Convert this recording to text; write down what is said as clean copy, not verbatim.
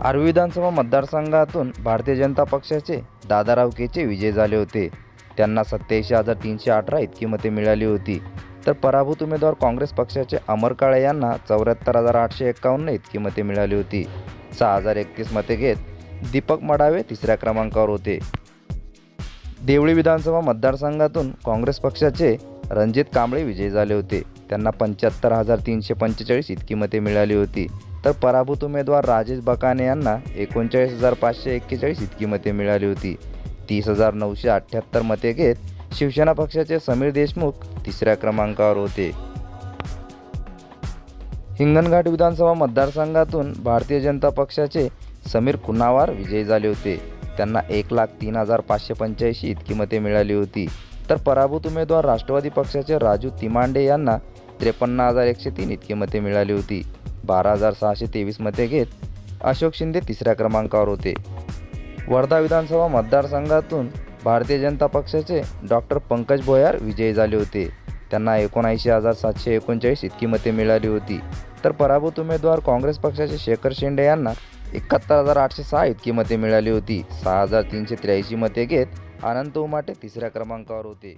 आर्वी विधानसभा मतदारसंघातून भारतीय जनता पक्षाचे दादाराव केचे विजय झाले होते. त्यांना 87,318 इतकी मते मिळाली होती. तर पराभूत उमेदवार काँग्रेस पक्षाचे अमर काळे यांना 74,851 इतकी मते मिळाली होती. 6,031 मते घेत दीपक मडावे तिसऱ्या क्रमांकावर होते. देवळी विधानसभा मतदारसंघातून काँग्रेस पक्षाचे रणजित कांबळे विजयी झाले होते. त्यांना 75,345 इतकी मते मिळाली होती. तर पराभूत उमेदवार राजेश बकाने यांना 39,541 इतकी मते मिळाली होती. 30,978 मते घेत शिवसेना पक्षाचे समीर देशमुख तिसऱ्या क्रमांकावर होते. हिंगणघाट विधानसभा मतदारसंघातून भारतीय जनता पक्षाचे समीर कुन्हावार विजयी झाले होते. त्यांना 1,03,585 इतकी मते मिळाली होती. तर पराभूत उमेदवार राष्ट्रवादी पक्षाचे राजू तिमांडे यांना 53,103 इतकी मते मिळाली होती. 12,623 मते घेत अशोक शिंदे तिसऱ्या क्रमांकावर होते. वर्धा विधानसभा मतदारसंघातून भारतीय जनता पक्षाचे डॉक्टर पंकज भोयार विजयी झाले होते. त्यांना 79,739 इतकी मते मिळाली होती. तर पराभूत उमेदवार काँग्रेस पक्षाचे शेखर शेंडे यांना 71,806 इतकी मते मिळाली होती. 6,383 मते घेत अनंत उमाटे तिसऱ्या क्रमांकावर होते.